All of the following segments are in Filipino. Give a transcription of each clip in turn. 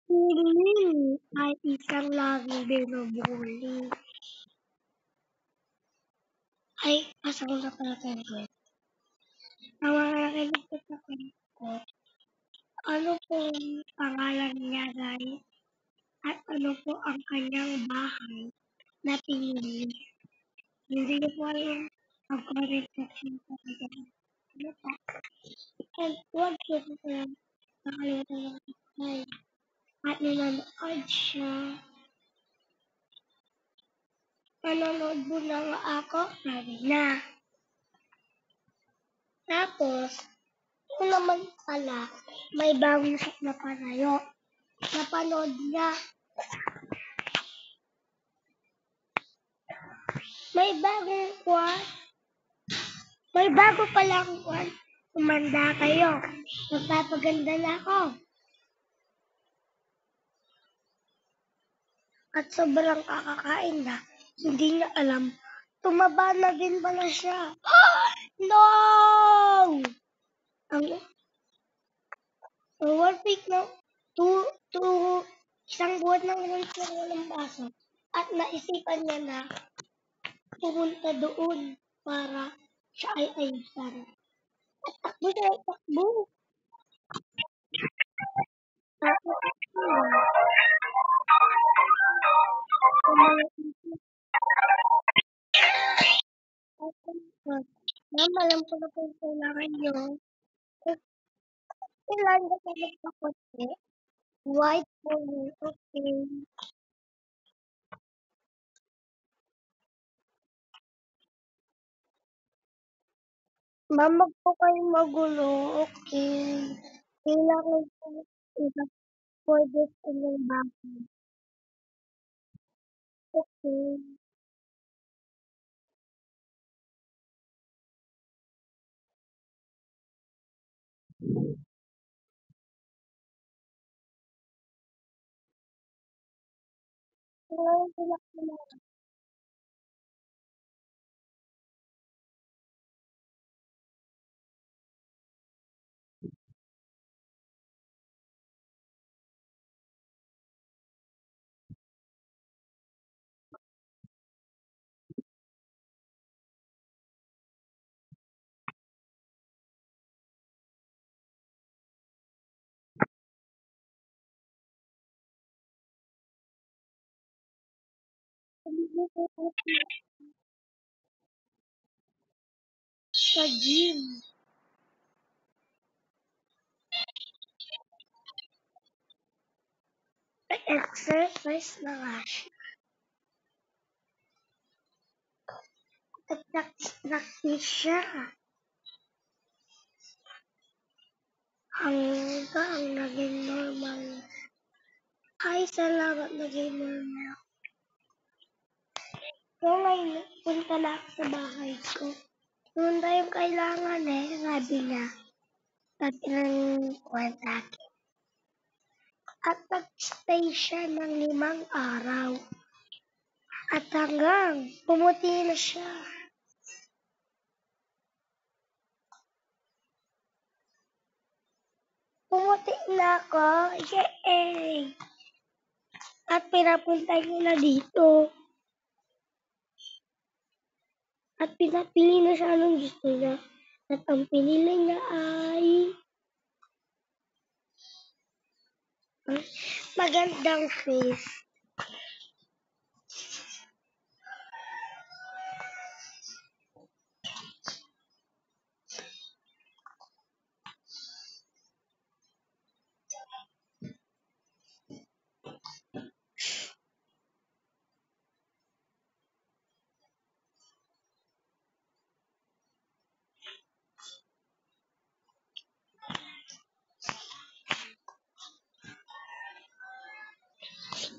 Hindi ay isang laging binubuli. Ay, pasok na pala tayo. Ang mga nakinig sa ko, ano pong pangalan niya, guys? At ano po ang kanyang bahay na pinili? Hindi ko po alam ang correct section sa kanyang. Ano pa? And huwag siya po nakalimutan ng subscribe. At nanonood siya. Nanonood mo na nga ako? Sabi na. Tapos, yun naman pala, may bagong shot na panayo. Napanood niya. May bagong kwan. May bago palang kwan. Kumanda kayo. Magpapaganda na ako. At sobrang kakakain na. Hindi niya alam. Tumaba na din pala siya. No! Ang 1 week na, isang buwan na ngayon siya walang baso. At naisipan niya na pumunta doon para siya ay ayusan. At takbo siya, takbo. Tapos, ma'am, alam ko na po yung kailangan nyo. Kailangan ko pa magpakote. White po yun. Okay. Ma'am, wag po kayong magulo. Okay. Kailangan ko for this inyong bahay. Okay. Kailangan ko na sa gym. Exercise na nga siya. At practice siya. Hanggang naging normal. Ay, salamat naging normal. So ngayon, punta na ako sa bahay ko. Doon tayong kailangan sabi niya. Sabi ng kwentake. At nag-stay siya ng 5 araw. At hanggang pumuti na siya. Pumuti na ako. Yay! At pinapunta niya na dito. At pinapili na siya anong gusto niya. At ang pinili niya ay magandang face.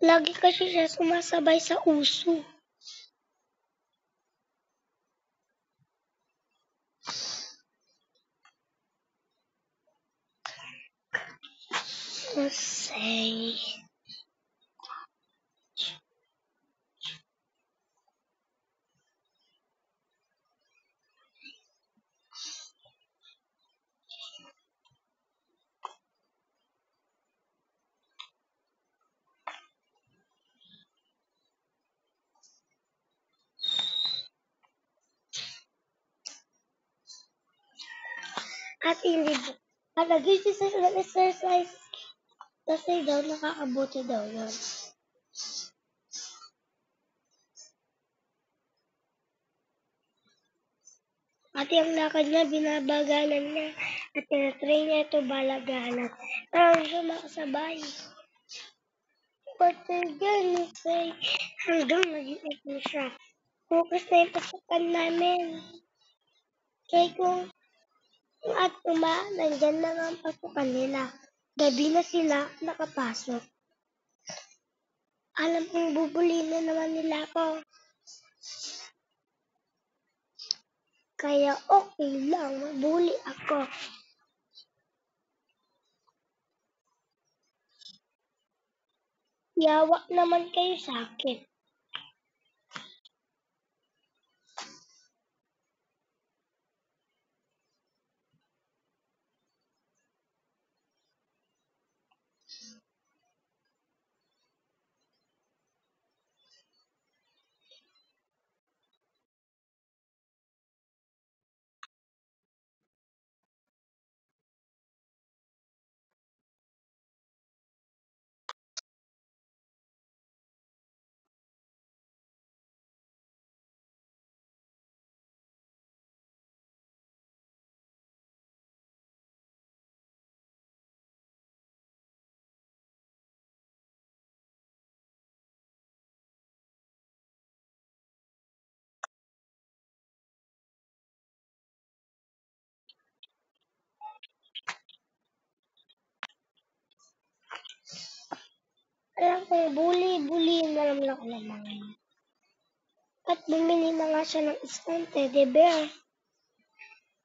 Lagi kasi siya sumasabay sa uso. Say. At hindi at nag-exercise ng exercise kasi daw nakakabuti daw yun. At yung lakad niya, binabagalan niya at tinatrain niya ito balagalan. Pero hindi siya makasabay. But they're gonna say, hanggang nag-iipon siya. Focus na yung pasukan namin. Kaya kung at nandyan na nga ang pasukan nila. Gabi na sila nakapasok. Alam kong bubulin na naman nila ako. Kaya okay lang, mabuli ako. Yawa naman kayo sa akin. Alam kong bully na naman ako ng mga yun. At bumili na nga siya ng isang teddy bear.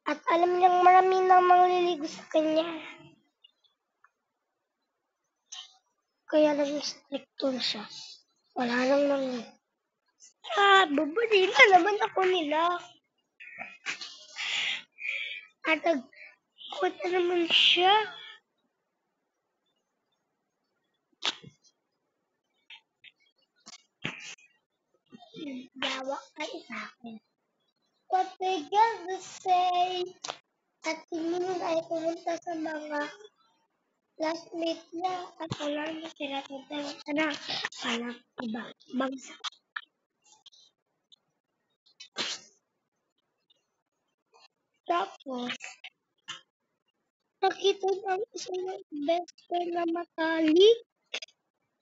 At alam niyang marami nang mangliligo sa kanya. Kaya naging stricto na siya. Wala nang bubuli na naman ako nila. At nagkot na naman siya. Yawa kayo sa akin. What they gonna say? At tingin ay pumunta sa mga classmate niya at wala na sila punta na parang iba bangsa. Tapos, nakita ng isang best friend na matalik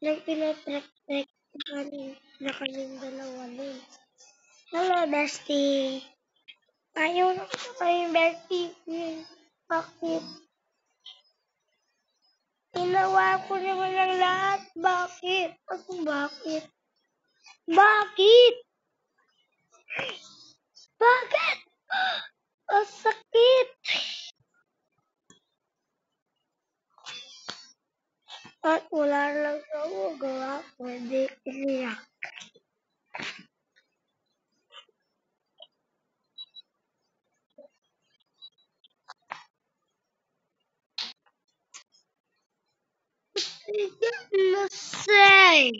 nang pinatrek-trek na kanyang dalawa nun. Hello, bestie. Ayaw na ko kayong bestie. Bakit? Ginawa ko naman ang lahat. Bakit? Bakit? Bakit? Bakit? Ang sakit. At wala lang ako gawa. Pwede iyak. Let's say.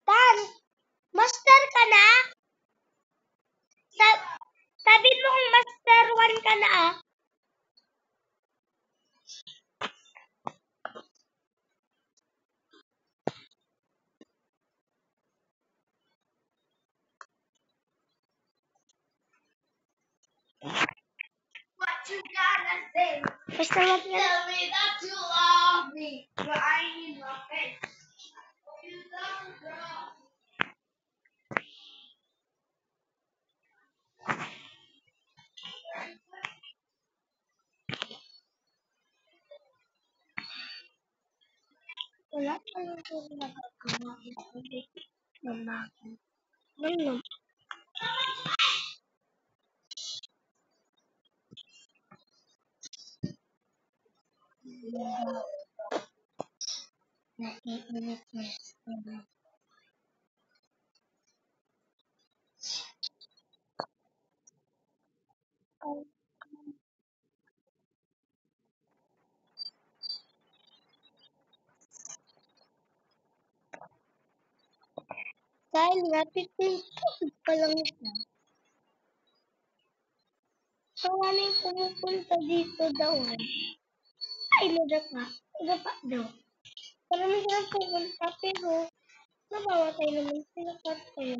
Tan, master ka na? Sabi mong master 1 ka na ah. What you gotta say? Basta lang yan. Tell me that you love me. Crying in my face. You don't know. Wala pa lang po nagagawa. Hindi mamakin. Ano? Naiinit na. Dahil nga, 15 pa lang siya. Maraming pumupunta dito daw eh. Ay, nadapa daw. Marami silang pupunta pero namamatay naman sila kasi.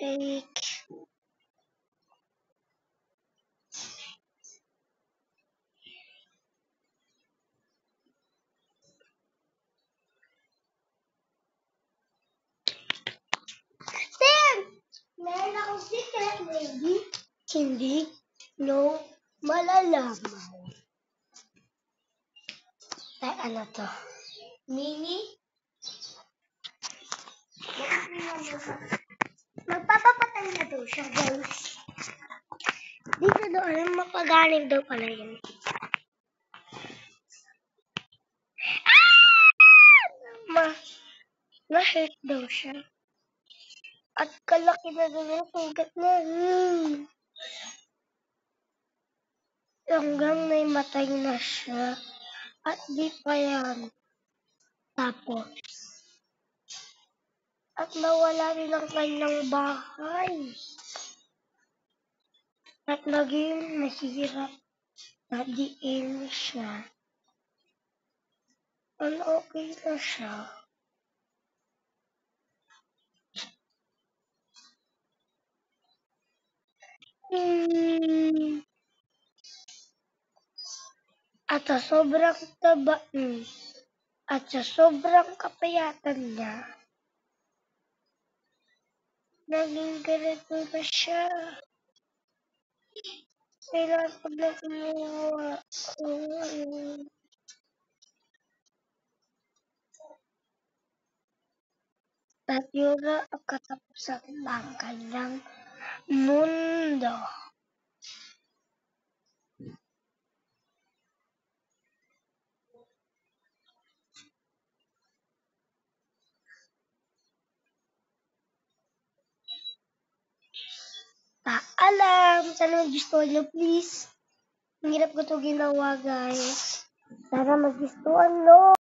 Shake. Then, meron akong secret, maybe. Hindi. No. Malalaman. Ay, ano to? Mini? Magpapapatay na daw siya, guys. Dito daw, alam mapagaling daw pala yun. Ma-hurt daw siya. At kalaki na daw yung sugat niya. Hanggang may matay na siya. At di pa yan. Tapos. At nawala rin ang kanyang bahay. At naging mahirap na diin siya. Ano okay na siya. At sa sobrang taba at sa sobrang kapayatan niya, naging ganito na siya. Kailangan ko na kumuha. At yun na ang katapusan ng kanyang mundo. Paalam! Sana mag-gustuhan nyo, please. Ang hirap ko ito ginawa, guys. Sana mag-gustuhan nyo.